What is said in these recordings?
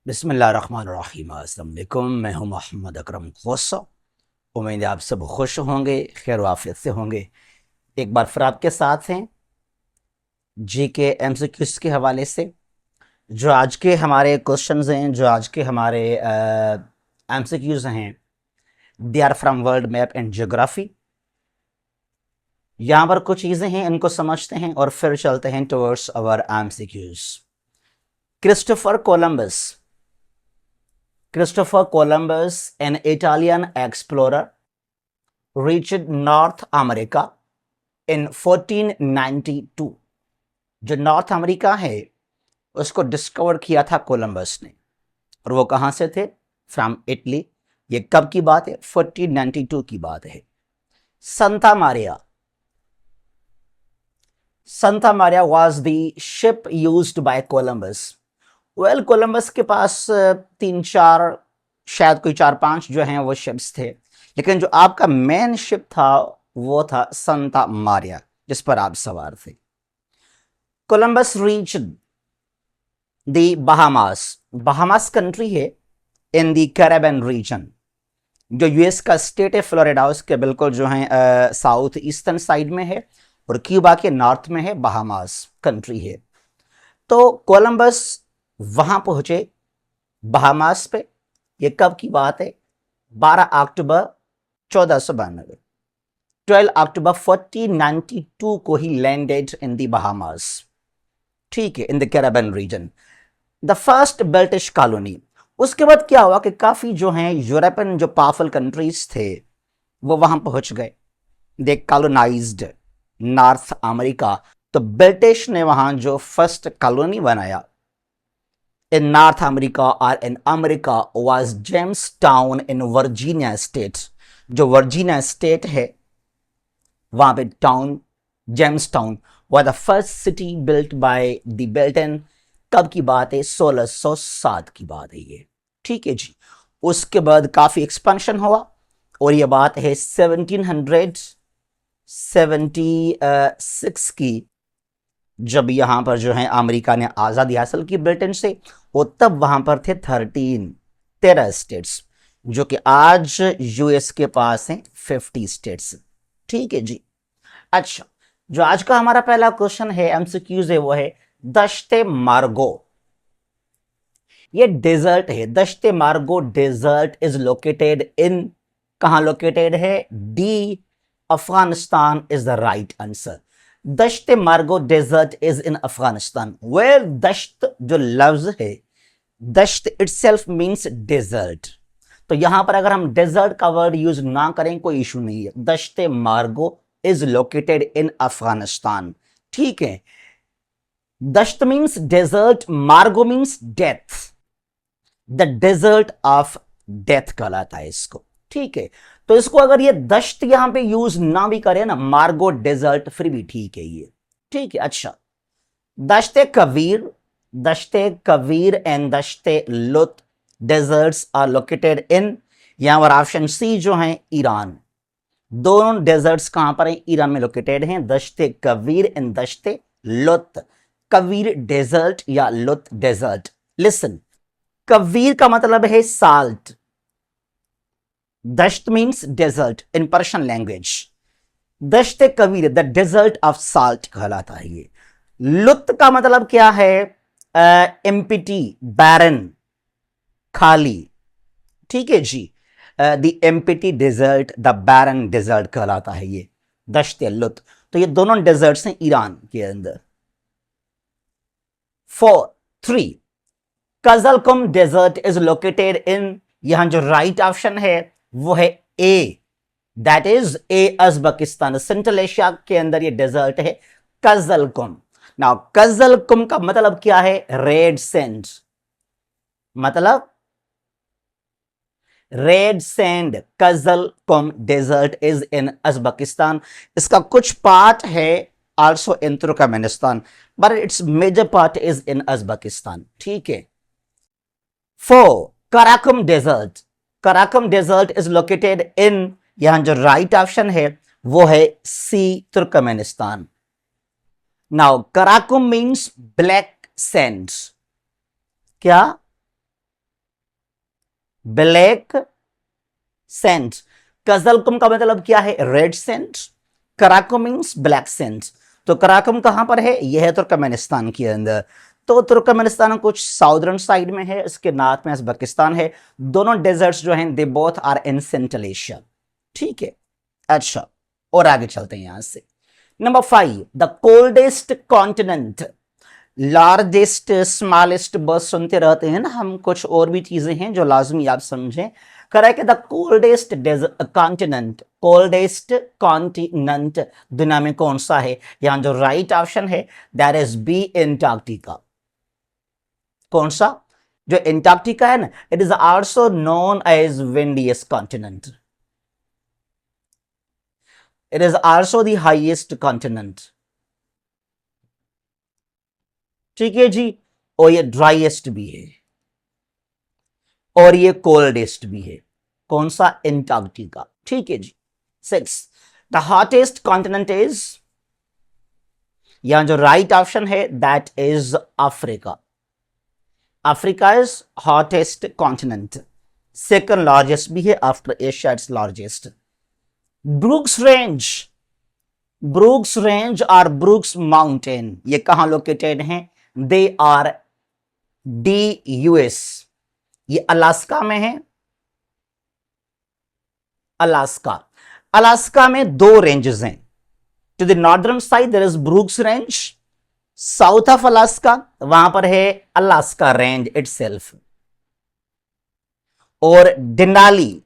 बिस्मिल्लाहिर्रहमानिर्रहीम। अस्सलाम वालेकुम। मैं हूं मोहम्मद अकरम खोसा। उम्मीद है आप सब खुश होंगे, खैर वाफियत से होंगे। एक बार फिर आपके साथ हैं जी के एमसीक्यूज के हवाले से। जो आज के हमारे क्वेश्चंस हैं, जो आज के हमारे एमसीक्यूज हैं, they are from world map and geography. यहाँ पर कुछ चीज़ें हैं, इनको समझते हैं और फिर चलते हैं towards our MCQs. Christopher Columbus Christopher Columbus, an Italian explorer, reached North America in 1492। जो नॉर्थ अमेरिका है उसको डिस्कवर किया था कोलंबस ने, और वो कहां से थे? From Italy. ये कब की बात है? 1492 की बात है। Santa Maria Santa Maria was the ship used by Columbus. Well, Columbus के पास तीन चार, शायद कोई चार पांच जो हैं वो शिप्स थे, लेकिन जो आपका मेन शिप था वो था संता मारिया, जिस पर आप सवार थे। Columbus reach the Bahamas. Bahamas country है इन द कैरेबियन रीजन। जो यूएस का स्टेट है फ्लोरिडा, उसके बिल्कुल जो है साउथ ईस्टर्न साइड में है, और क्यूबा के नॉर्थ में है, बहामास कंट्री है। तो कोलंबस वहां पहुंचे बहामास पे। ये कब की बात है? 12 अक्टूबर 1492। 12 अक्टूबर 1492 को he landed in the Bahamas, ठीक है, in the Caribbean region, the first British colony. उसके बाद क्या हुआ कि काफी जो हैं यूरोपियन जो पावरफुल कंट्रीज थे वो वहां पहुंच गए। दे कॉलोनाइज्ड नॉर्थ अमेरिका। तो ब्रिटिश ने वहां जो फर्स्ट कॉलोनी बनाया in North America or in America was Jamestown in Virginia state। जो वर्जीनिया स्टेट है वहां पे town Jamestown was the first city built by the Britain। कब की बात है? 1607 की बात है ये, ठीक है जी। उसके बाद काफी एक्सपेंशन हुआ, और ये बात है 1776 की, जब यहां पर जो है अमेरिका ने आजादी हासिल की ब्रिटेन से। वो तब वहां पर थे 13 स्टेट्स, जो कि आज यूएस के पास हैं 50 स्टेट्स, ठीक है जी। अच्छा, जो आज का हमारा पहला क्वेश्चन है, एमसीक्यूज है, वो है दश्ते मार्गो। ये डेजर्ट है, दश्ते मार्गो डेजर्ट इज लोकेटेड इन, कहां लोकेटेड है? D, Afghanistan is the right answer. Dasht Margo desert is in Afghanistan. Well, Dasht जो लफ्ज है, दश्त इटसेल्फ मींस डेजर्ट। तो यहां पर अगर हम डेजर्ट का वर्ड यूज ना करें कोई इशू नहीं है। दश्त मार्गो इज लोकेटेड इन अफगानिस्तान, ठीक है। दश्त मींस डेजर्ट, मार्गो means death, the desert of death कहलाता है इसको, ठीक है। तो इसको अगर ये दश्त यहां पे यूज ना भी करें ना, मार्गो डेजर्ट, फिर भी ठीक है ये, ठीक है। अच्छा, Dashte Kabir, Dashte Kabir and Dashte Lut deserts are located in, यहां पर ऑप्शन सी जो है ईरान। दोनों डेजर्ट्स कहां पर हैं? ईरान में लोकेटेड हैं। Dashte Kabir and Dashte Lut. Kabir desert या लुत डेजर्ट। लिसन, कबीर का मतलब है salt, Dasht means desert in Persian language. Dasht Kabir the desert of salt कहलाता है ये। लुत का मतलब क्या है? एम्पिटी, बैरन, खाली, ठीक है जी। The empty desert, the barren desert कहलाता है ये दश्त लुत। तो ये दोनों डेजर्ट्स हैं ईरान के अंदर। 3 Kyzylkum desert is located in, यहां जो राइट ऑप्शन है वो है A, that is A Uzbekistan. Central Asia के अंदर ये डेजर्ट है कजलकुम। नाउ कजलकुम का मतलब क्या है? रेड सैंड, मतलब red sand. Kyzylkum desert is in Uzbekistan. इसका कुछ पार्ट है also in Turkmenistan, but it's major part is in Uzbekistan, ठीक है। 4 Karakum desert, Karakum desert is located in, यहां जो राइट ऑप्शन है वो है C, Turkmenistan. Now Karakum means black sand. क्या? Black sand. कजलकुम का मतलब क्या है? Red sand. Karakum means black sand. तो कराकुम कहां पर है? यह है तुर्कमेनिस्तान के अंदर। तो तुर्कमेनिस्तान कुछ साउदर्न साइड में है, इसके नॉर्थ में उज्बेकिस्तान है। दोनों डेजर्ट्स जो हैं they both are in Central Asia. ठीक है, अच्छा, और आगे चलते हैं यहां से। Number 5, the coldest continent. Largest, smallest बस सुनते रहते हैं ना हम, कुछ और भी चीजें हैं जो लाजमी आप समझें। Correct, the coldest continent, coldest continent दुनिया में कौन सा है? यहां जो राइट ऑप्शन है दैट इज बी, एंटार्क्टिका। कौन सा? जो एंटार्क्टिका है ना, it is also known as windiest continent. It is also the highest continent. ठीक है जी, और ये ड्राइएस्ट भी है और ये कोल्डेस्ट भी है। कौन सा? एंटार्क्टिका। ठीक है जी। 6, द हॉटेस्ट कॉन्टिनेंट इज, यहां जो राइट ऑप्शन है that is Africa. Africa is hottest continent, second largest भी है after Asia, it's largest. Brooks range, Brooks range और ब्रूक्स माउंटेन ये कहां लोकेटेड हैं? दे आर डी यूएस, ये अलास्का में है। अलास्का, अलास्का में दो रेंजेस हैं। To the northern side there is Brooks range, south of Alaska वहां पर है अलास्का रेंज इटसेल्फ। और डिनाली,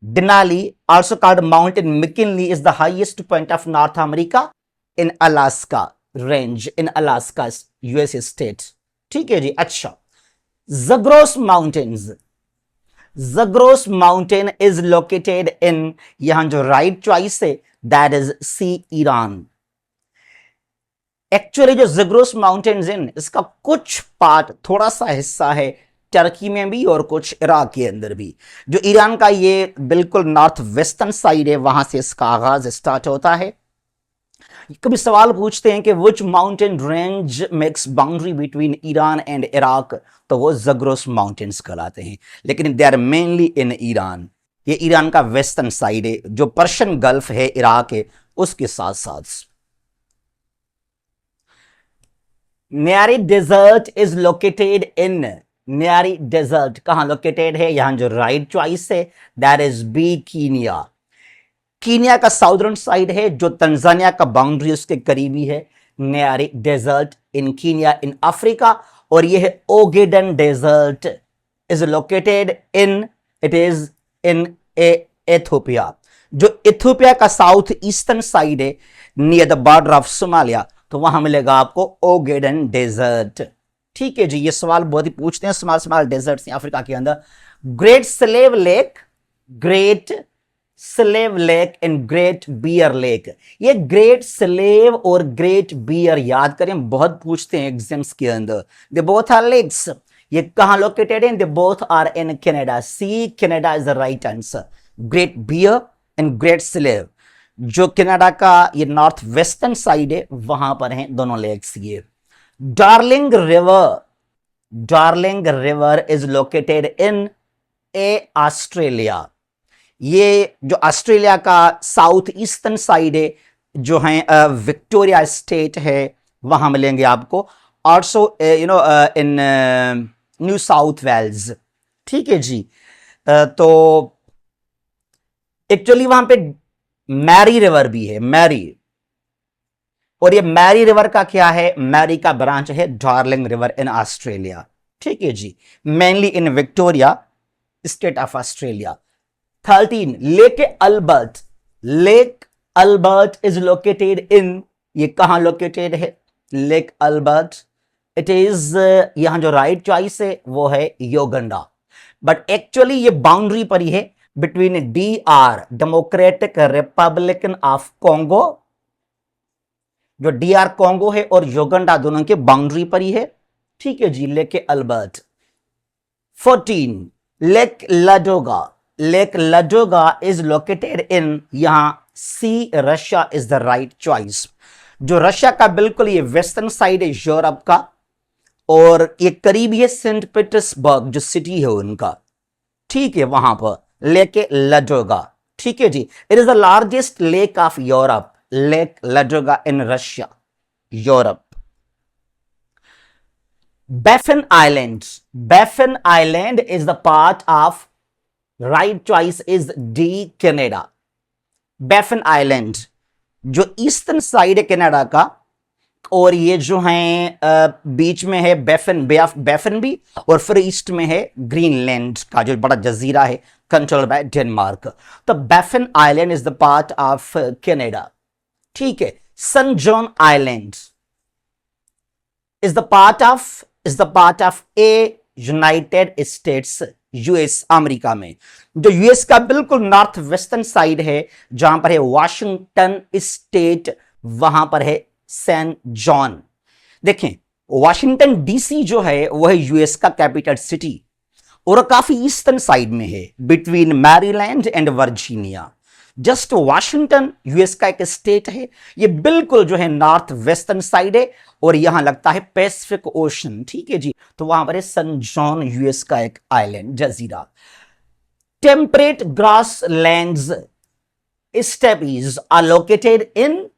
डिनाली also called mountain McKinley is the highest point of North America in Alaska range, in Alaska US state। ठीक है जी। अच्छा, Zagros Mountains, Zagros Mountain is located in, यहां जो right choice है that is C, Iran. Actually जो Zagros mountains हैं इसका कुछ पार्ट, थोड़ा सा हिस्सा है टर्की में भी और कुछ इराक के अंदर भी। जो ईरान का ये बिल्कुल नॉर्थ वेस्टर्न साइड है वहां से इसका आगाज स्टार्ट होता है। कभी सवाल पूछते हैं कि which mountain range makes boundary between Iran and Iraq, तो वो ज़ग्रोस माउंटेन्स कहलाते हैं, लेकिन they are mainly in Iran. ये ईरान का वेस्टर्न साइड है, जो पर्शियन गल्फ है इराक है उसके साथ साथ। न्यारी डेजर्ट इज लोकेटेड इन, न्यारी डेजर्ट कहां लोकेटेड है? यहां जो राइट चॉइस है that is B, Kenya. Kenya का साउदर्न साइड है जो तंजानिया का बाउंड्री उसके करीबी है। Nyiri desert in Kenya in Africa. और यह है Ogaden desert is located in, it is in Ethiopia. जो इथियोपिया का साउथ ईस्टर्न साइड है near the border of Somalia, तो वहां मिलेगा आपको ओगेडन डेजर्ट। ठीक है जी, ये सवाल बहुत ही पूछते हैं, स्मॉल स्मॉल डेजर्ट्स हैं अफ्रीका के अंदर। Great slave lake, great slave lake and great bear lake. ये ग्रेट स्लेव और ग्रेट बियर याद करें, बहुत पूछते हैं एग्जाम्स के अंदर। दे बोथ आर लेक्स, ये कहां लोकेटेड है? They both are in Canada. C, Canada is the right answer. Great bear and great slave जो कनाडा का ये नॉर्थ वेस्टर्न साइड है वहां पर हैं दोनों लेक्स ये। Darling river, darling river is located in A Australia. ये जो ऑस्ट्रेलिया का साउथ ईस्टर्न साइड है जो है विक्टोरिया स्टेट है वहां मिलेंगे आपको। Also in New South Wales. ठीक है जी। तो एक्चुअली वहां पे मैरी रिवर भी है, मैरी। और ये मैरी रिवर का क्या है? मैरी का ब्रांच है डार्लिंग रिवर इन ऑस्ट्रेलिया। ठीक है जी, mainly in Victoria state of Australia. 13, lake Albert, lake Albert is located in, ये कहां लोकेटेड है? लेक अल्बर्ट, इट इज, यहां जो राइट चॉइस है वो है योगंडा, बट एक्चुअली ये बाउंड्री पर ही है between DR democratic Republican of Congo, जो DR कॉन्गो है और योगंडा दोनों के बाउंड्री पर ही है। ठीक है जी, lake Albert. 14, lake Ladoga, lake Ladoga is located in, यहां C, Russia is the right choice. जो रशिया का बिल्कुल ये वेस्टर्न साइड है यूरोप का, और ये करीबी है सेंट पीटर्सबर्ग जो सिटी है उनका, ठीक है, वहां पर लेक लाडोगा, ठीक है जी। It is the largest lake of Europe, lake Ladoga in Russia, Europe. Baffin Island. Baffin Island is the part of, right choice is D, Canada. Baffin Island जो ईस्टर्न साइड है Canada का, और ये जो है बीच में है बैफिन, बे ऑफ बैफिन भी, और फिर ईस्ट में है ग्रीनलैंड का जो बड़ा जजीरा है कंट्रोल्ड बाय डेनमार्क। तो Baffin island is the part of Canada, ठीक है। San Juan island is the part of a United States, US, America में। जो यूएस का बिल्कुल नॉर्थ वेस्टर्न साइड है, जहां पर है वाशिंगटन स्टेट, वहां पर है सैन जॉन। देखें, वाशिंगटन डीसी जो है वह यूएस का कैपिटल सिटी, और काफी ईस्टर्न साइड में है, between Maryland and Virginia. Just Washington US का एक स्टेट है, ये बिल्कुल जो है नॉर्थ वेस्टर्न साइड है, और यहां लगता है पैसिफिक ओशन, ठीक है जी। तो वहां पर है सन जॉन, यूएस का एक आइलैंड, जजीरा। Temperate grass lands steppes are located in,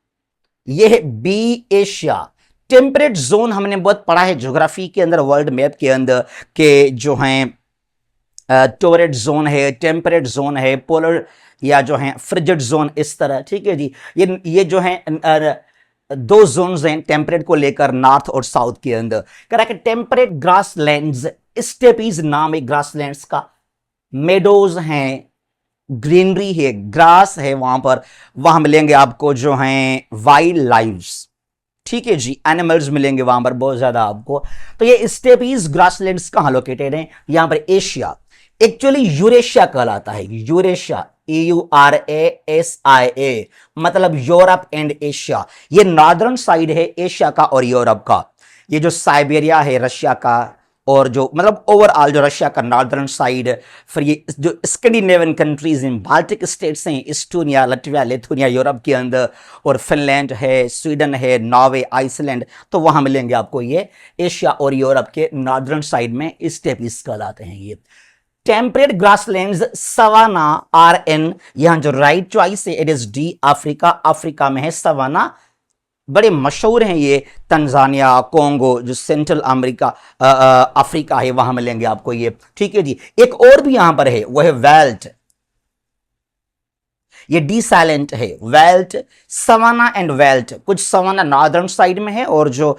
ये है बी, एशिया। टेम्परेट जोन हमने बहुत पढ़ा है ज्योग्राफी के अंदर, वर्ल्ड मैप के अंदर, के जो है टोरेट जोन है, टेम्परेट जोन है, पोलर या जो है फ्रिजिड जोन, इस तरह, ठीक है जी। ये जो है दो जोन्स हैं टेम्परेट को लेकर, नॉर्थ और साउथ के अंदर। कह रहा है कि टेम्परेट ग्रासलैंड्स, स्टेपीज नाम है ग्रासलैंड्स का, मेडोज हैं, ग्रीनरी है, ग्रास है वहां पर, वहां मिलेंगे आपको जो हैं वाइल्ड लाइव्स, ठीक है जी, एनिमल्स मिलेंगे वहां पर बहुत ज्यादा आपको। तो ये स्टेपीज ग्रासलैंड्स कहां लोकेटेड हैं? यहां पर एशिया, एक्चुअली यूरेशिया कहलाता है, यूरेशिया, EURASIA, मतलब यूरोप एंड एशिया। ये नॉर्दर्न साइड है एशिया का और यूरोप का। ये जो साइबेरिया है रशिया का, और जो मतलब ओवरऑल जो रशिया का नॉर्दर्न साइड, फिर ये जो स्कैंडिनेवियन कंट्रीज हैं, बाल्टिक स्टेट्स हैं, इस्टोनिया, लटविया, लिथुनिया यूरोप के अंदर, और फिनलैंड है, स्वीडन है, नॉर्वे, आइसलैंड, तो वहां मिलेंगे आपको ये एशिया और यूरोप के नॉर्दर्न साइड में स्टेपीज कहलाते हैं ये। Temperate grasslands savanna are in, यहां जो राइट चॉइस है it is D, Africa. Africa में है सवाना, बड़े मशहूर हैं ये, तंजानिया, कोंगो, जो सेंट्रल अमेरिका अफ्रीका है, वहां मिलेंगे आपको ये, ठीक है जी। एक और भी यहां पर है, वह है वेल्ट, ये डी साइलेंट है, वेल्ट। सवाना एंड वेल्ट, कुछ सवाना नॉर्दर्न साइड में है, और जो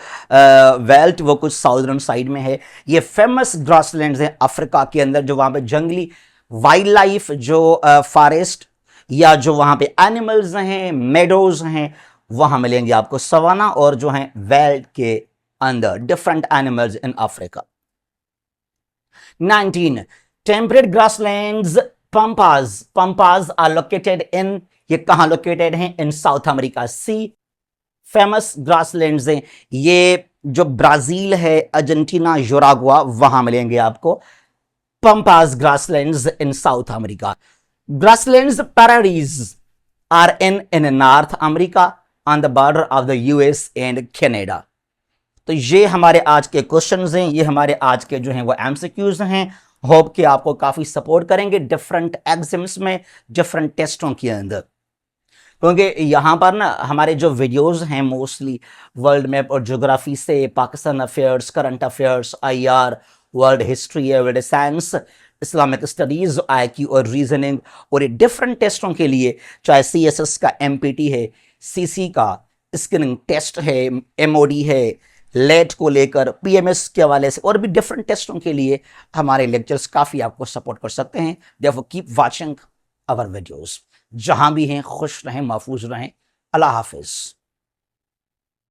वेल्ट वो कुछ साउदर्न साइड में है। ये फेमस ग्रासलैंड्स हैं अफ्रीका के अंदर, जो वहां पे जंगली वाइल्ड लाइफ, जो फॉरेस्ट या जो वहां पे एनिमल्स हैं, मेडोज हैं, वहां मिलेंगे आपको सवाना और जो है वेल्ट के अंदर, different animals in Africa. 19 temperate grasslands Pampas are located in, ये कहां लोकेटेड हैं? इन साउथ अमेरिका। सी फेमस ग्रासलैंड्स हैं ये, जो ब्राजील है, अर्जेंटीना, यूरागुआ, वहां मिलेंगे आपको pampas grasslands in South America. Grasslands prairies are in North America on the border of the US and Canada. तो ये हमारे आज के क्वेश्चंस हैं, ये हमारे आज के जो हैं वो एमसीक्यूज हैं। होप कि आपको काफी सपोर्ट करेंगे डिफरेंट एग्जाम्स में, डिफरेंट टेस्टों के अंदर, क्योंकि यहाँ पर ना हमारे जो वीडियोस हैं मोस्टली वर्ल्ड मैप और ज्योग्राफी से, Pakistan affairs, current affairs, IR, world history, world science, Islamic studies, IQ और रीजनिंग, और ये डिफरेंट टेस्टों के लिए, चाहे सीएसएस का एमपीटी है, सीसी का स्क्रीनिंग टेस्ट है, एमओडी है, लेट को लेकर, पीएमएस के हवाले से, और भी डिफरेंट टेस्टों के लिए हमारे लेक्चर्स काफ़ी आपको सपोर्ट कर सकते हैं। Therefore keep watching our videos. जहां भी हैं खुश रहें, महफूज रहें। अल्लाह हाफिज़।